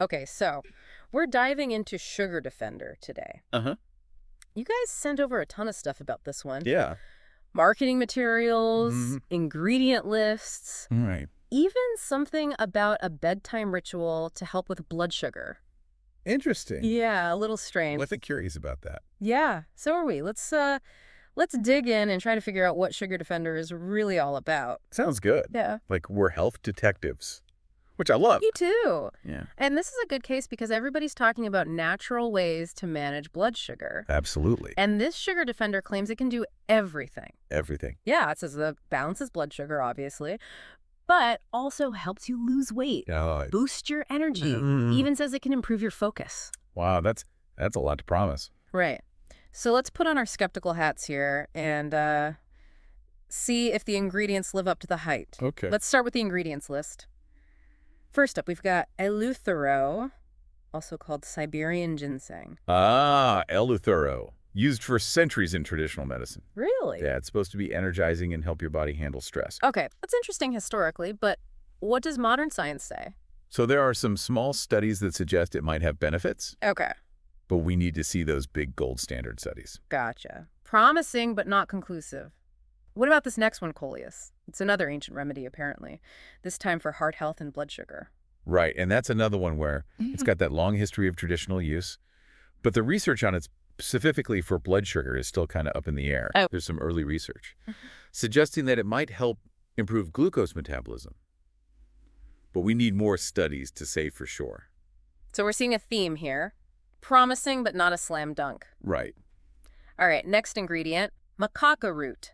Okay, so we're diving into Sugar Defender today. Uh-huh. You guys sent over a ton of stuff about this one. Yeah. Marketing materials, Hmm. ingredient lists, Right. even something about a bedtime ritual to help with blood sugar. Interesting. Yeah, a little strange. Well, I'm curious about that. Yeah, so are we. Let's dig in and try to figure out what Sugar Defender is really all about. Sounds good. Yeah. Like we're health detectives, which I love. Me too. Yeah. And this is a good case because everybody's talking about natural ways to manage blood sugar. Absolutely. And this Sugar Defender claims it can do everything. Everything. Yeah, it says it balances blood sugar, obviously, but also helps you lose weight, Yeah. boost your energy, Mm. even says it can improve your focus. Wow, that's a lot to promise. Right. So let's put on our skeptical hats here and see if the ingredients live up to the hype. Okay. Let's start with the ingredients list. First up, we've got eleuthero, also called Siberian ginseng. Eleuthero, used for centuries in traditional medicine. Really? Yeah, it's supposed to be energizing and help your body handle stress. Okay, that's interesting historically, but what does modern science say? So there are some small studies that suggest it might have benefits, Okay, but we need to see those big gold standard studies. gotcha. Promising, but not conclusive. What about this next one, coleus? It's another ancient remedy, apparently, this time for heart health and blood sugar. Right, and that's another one where it's got that long history of traditional use, but the research on it specifically for blood sugar is still kind of up in the air. Oh. There's some early research suggesting that it might help improve glucose metabolism, but we need more studies to say for sure. So we're seeing a theme here. Promising, but not a slam dunk. Right. All right, next ingredient, macaca root.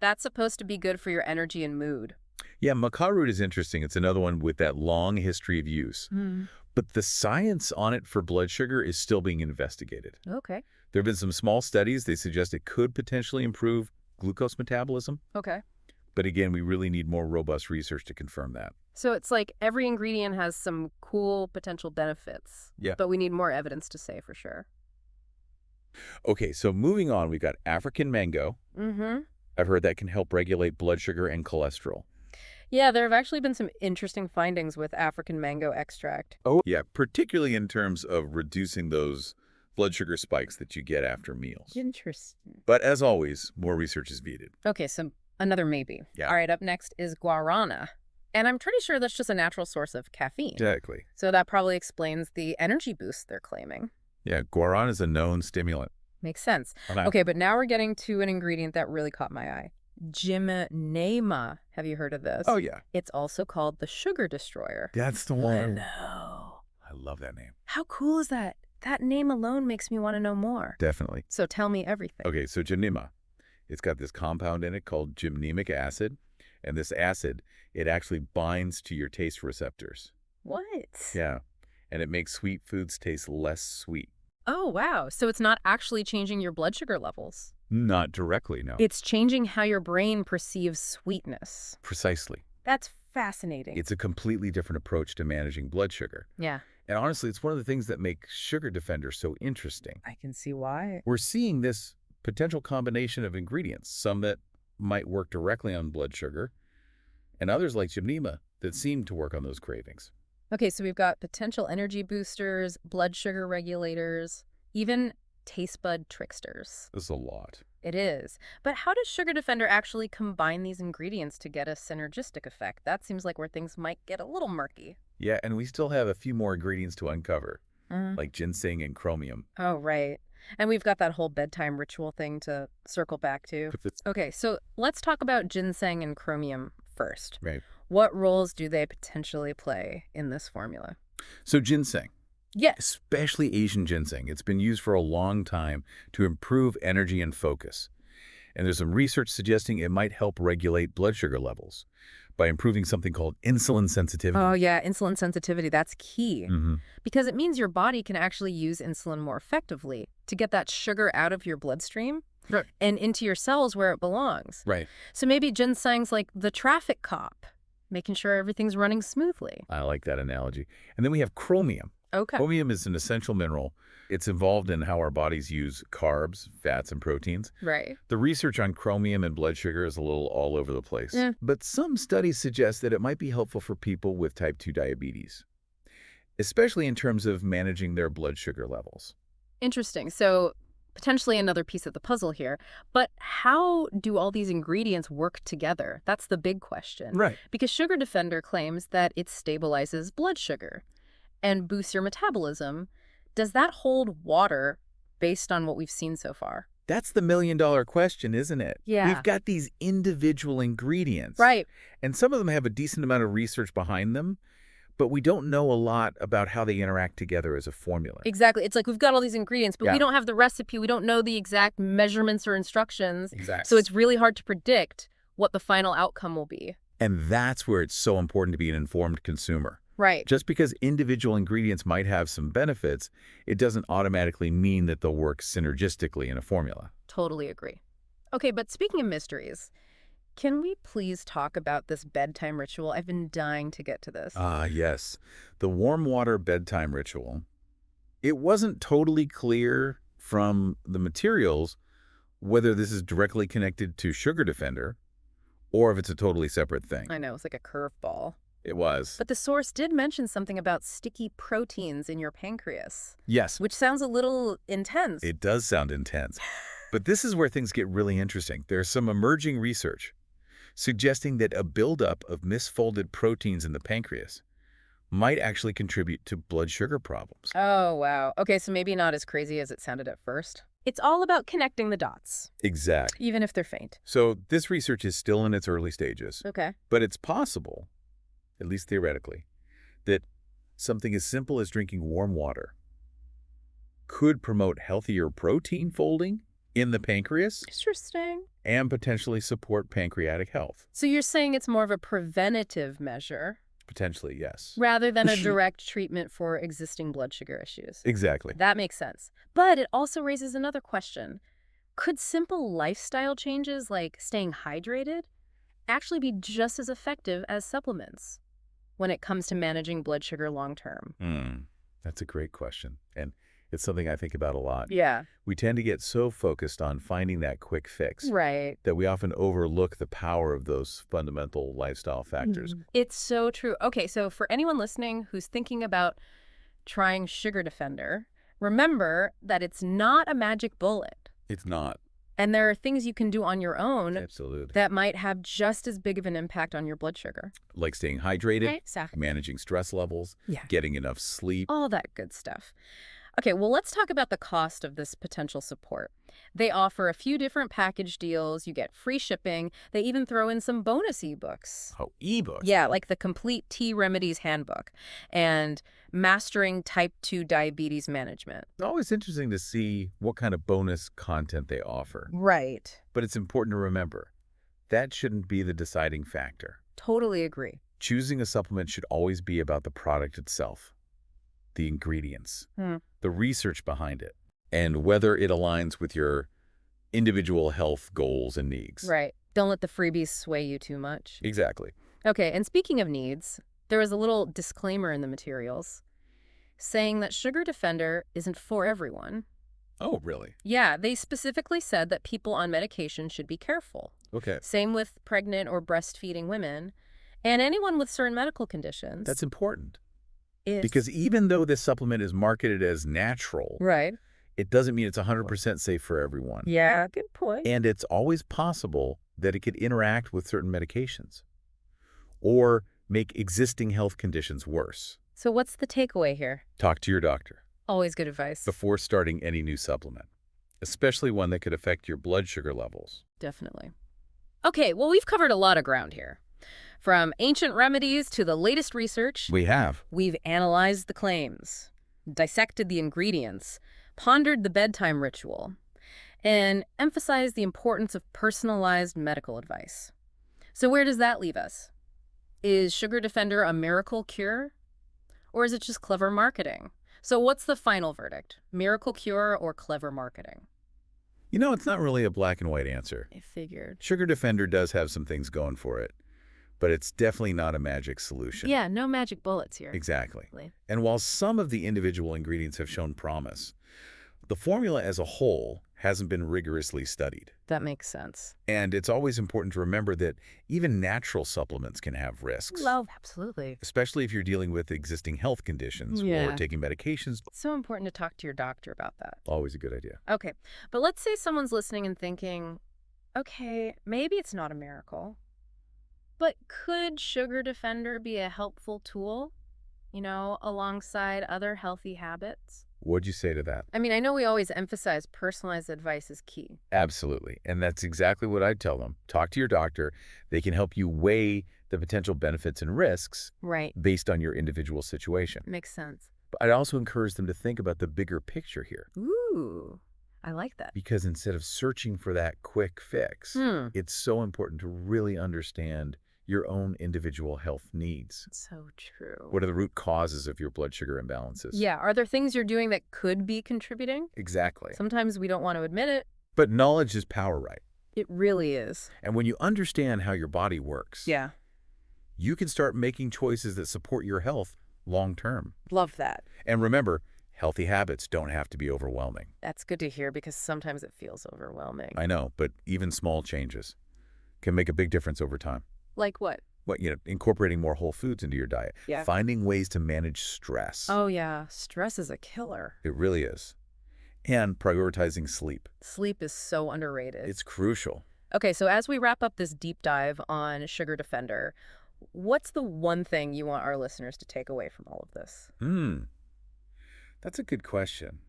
That's supposed to be good for your energy and mood. Yeah, maca root is interesting. It's another one with that long history of use. But the science on it for blood sugar is still being investigated. Okay. There have been some small studies. They suggest it could potentially improve glucose metabolism. Okay. But again, we really need more robust research to confirm that. So it's like every ingredient has some cool potential benefits. Yeah. But we need more evidence to say for sure. Okay, so moving on, we've got African mango. Mm-hmm. I've heard that can help regulate blood sugar and cholesterol. Yeah, there have actually been some interesting findings with African mango extract. Oh, yeah, particularly in terms of reducing those blood sugar spikes that you get after meals. Interesting. But as always, more research is needed. Okay, so another maybe. Yeah. All right, up next is guarana. And I'm pretty sure that's just a natural source of caffeine. Exactly. So that probably explains the energy boost they're claiming. Yeah, guarana is a known stimulant. Makes sense. Okay, but now we're getting to an ingredient that really caught my eye. Gymnema. Have you heard of this? Oh, yeah. It's also called the sugar destroyer. That's the one. No. I love that name. How cool is that? That name alone makes me want to know more. Definitely. So tell me everything. Okay, so gymnema. It's got this compound in it called gymnemic acid. And this acid, it actually binds to your taste receptors. What? Yeah. And it makes sweet foods taste less sweet. Oh, wow. So it's not actually changing your blood sugar levels. Not directly, no. It's changing how your brain perceives sweetness. Precisely. That's fascinating. It's a completely different approach to managing blood sugar. Yeah, And honestly, it's one of the things that make Sugar Defender so interesting. I can see why. We're seeing this potential combination of ingredients, some that might work directly on blood sugar, and others like gymnema that seem to work on those cravings. Okay, so we've got potential energy boosters, blood sugar regulators, even taste bud tricksters. This is a lot. It is. But how does Sugar Defender actually combine these ingredients to get a synergistic effect? That seems like where things might get a little murky. Yeah, and we still have a few more ingredients to uncover, Mhm. like ginseng and chromium. Oh, right. And we've got that whole bedtime ritual thing to circle back to. But it's- Okay, so let's talk about ginseng and chromium first. Right. What roles do they potentially play in this formula? So ginseng, Yes. especially Asian ginseng, it's been used for a long time to improve energy and focus. And there's some research suggesting it might help regulate blood sugar levels by improving something called insulin sensitivity. Oh, yeah, insulin sensitivity, that's key. Mm-hmm. Because it means your body can actually use insulin more effectively to get that sugar out of your bloodstream Right. and into your cells where it belongs. Right. So maybe ginseng's like the traffic cop, making sure everything's running smoothly. I like that analogy. And then we have chromium. Okay. Chromium is an essential mineral. It's involved in how our bodies use carbs, fats, and proteins. Right. The research on chromium and blood sugar is a little all over the place. Yeah. But some studies suggest that it might be helpful for people with type 2 diabetes, especially in terms of managing their blood sugar levels. Interesting. So potentially another piece of the puzzle here. But how do all these ingredients work together? That's the big question. Right. Because Sugar Defender claims that it stabilizes blood sugar and boosts your metabolism. Does that hold water based on what we've seen so far? That's the million-dollar question, isn't it? Yeah. We've got these individual ingredients, Right. and some of them have a decent amount of research behind them, but we don't know a lot about how they interact together as a formula. Exactly. It's like we've got all these ingredients, but Yeah. we don't have the recipe. We don't know the exact measurements or instructions. Exactly. So it's really hard to predict what the final outcome will be. And that's where it's so important to be an informed consumer. Right. Just because individual ingredients might have some benefits, it doesn't automatically mean that they'll work synergistically in a formula. Totally agree. Okay, but speaking of mysteries, can we please talk about this bedtime ritual? I've been dying to get to this. Ah, yes. The warm water bedtime ritual. It wasn't totally clear from the materials whether this is directly connected to Sugar Defender or if it's a totally separate thing. I know, it's like a curveball. It was. But the source did mention something about sticky proteins in your pancreas, Yes, which sounds a little intense. it does sound intense. But this is where things get really interesting. There's some emerging research suggesting that a buildup of misfolded proteins in the pancreas might actually contribute to blood sugar problems. Oh, wow. Okay, so maybe not as crazy as it sounded at first. It's all about connecting the dots, Exactly. even if they're faint. So this research is still in its early stages, Okay. but it's possible, at least theoretically, that something as simple as drinking warm water could promote healthier protein folding in the pancreas Interesting. and potentially support pancreatic health. So you're saying it's more of a preventative measure Potentially, yes. rather than a direct treatment for existing blood sugar issues. Exactly. That makes sense. But it also raises another question. Could simple lifestyle changes like staying hydrated actually be just as effective as supplements when it comes to managing blood sugar long term? That's a great question. And it's something I think about a lot. Yeah. We tend to get so focused on finding that quick fix Right. that we often overlook the power of those fundamental lifestyle factors. It's so true. Okay, so for anyone listening who's thinking about trying Sugar Defender, remember that it's not a magic bullet. It's not. And there are things you can do on your own Absolutely. that might have just as big of an impact on your blood sugar. Like staying hydrated, Exactly. managing stress levels, Yeah. getting enough sleep. All that good stuff. Okay, well, let's talk about the cost of this potential support. They offer a few different package deals. You get free shipping. They even throw in some bonus ebooks. Oh, ebooks. Yeah, like the Complete Tea Remedies Handbook and Mastering Type 2 Diabetes Management. It's always interesting to see what kind of bonus content they offer. Right. But it's important to remember, that shouldn't be the deciding factor. Totally agree. Choosing a supplement should always be about the product itself, the ingredients, the research behind it, and whether it aligns with your individual health goals and needs. Right. Don't let the freebies sway you too much. Exactly. Okay, and speaking of needs, there is a little disclaimer in the materials saying that Sugar Defender isn't for everyone. Oh, really? Yeah, they specifically said that people on medication should be careful. Okay. Same with pregnant or breastfeeding women and anyone with certain medical conditions. That's important. It's- Because even though this supplement is marketed as natural, Right. it doesn't mean it's 100% safe for everyone. Yeah, good point. And it's always possible that it could interact with certain medications or make existing health conditions worse. So what's the takeaway here? Talk to your doctor Always good advice. before starting any new supplement, especially one that could affect your blood sugar levels. Definitely. Okay, well, we've covered a lot of ground here. From ancient remedies to the latest research, We have. we've analyzed the claims, dissected the ingredients, pondered the bedtime ritual, and emphasized the importance of personalized medical advice. So where does that leave us? Is Sugar Defender a miracle cure? Or is it just clever marketing? So what's the final verdict? Miracle cure or clever marketing? You know, it's not really a black and white answer. I figured. Sugar Defender does have some things going for it, but it's definitely not a magic solution. Yeah, no magic bullets here. Exactly. And while some of the individual ingredients have shown promise, the formula as a whole hasn't been rigorously studied. That makes sense. And it's always important to remember that even natural supplements can have risks, Well, absolutely. especially if you're dealing with existing health conditions or Yeah. taking medications. It's so important to talk to your doctor about that. Always a good idea. Okay, but let's say someone's listening and thinking, okay, maybe it's not a miracle, but could Sugar Defender be a helpful tool, alongside other healthy habits? What'd you say to that? I mean, I know we always emphasize personalized advice is key. Absolutely. And that's exactly what I'd tell them. Talk to your doctor. They can help you weigh the potential benefits and risks Right. based on your individual situation. Makes sense. But I'd also encourage them to think about the bigger picture here. Ooh, I like that. Because instead of searching for that quick fix, it's so important to really understand your own individual health needs. So true. What are the root causes of your blood sugar imbalances? Yeah, are there things you're doing that could be contributing? Exactly. Sometimes we don't want to admit it. But knowledge is power, right? It really is. And when you understand how your body works, Yeah, you can start making choices that support your health long term. love that. And remember, healthy habits don't have to be overwhelming. That's good to hear because sometimes it feels overwhelming. I know, but even small changes can make a big difference over time. Like what? Incorporating more whole foods into your diet. Yeah. Finding ways to manage stress. Oh, yeah. Stress is a killer. It really is. And prioritizing sleep. Sleep is so underrated. It's crucial. Okay, so as we wrap up this deep dive on Sugar Defender, what's the one thing you want our listeners to take away from all of this? That's a good question.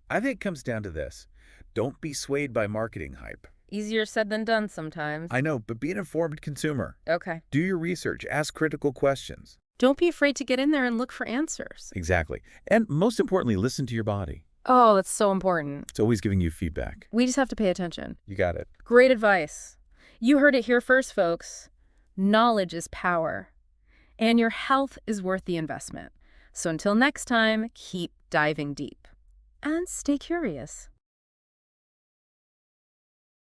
I think it comes down to this. Don't be swayed by marketing hype. Easier said than done sometimes. I know, but be an informed consumer. Okay. Do your research. Ask critical questions. Don't be afraid to get in there and look for answers. Exactly. And most importantly, listen to your body. Oh, that's so important. It's always giving you feedback. We just have to pay attention. You got it. Great advice. You heard it here first, folks. Knowledge is power, and your health is worth the investment. So until next time, keep diving deep and stay curious.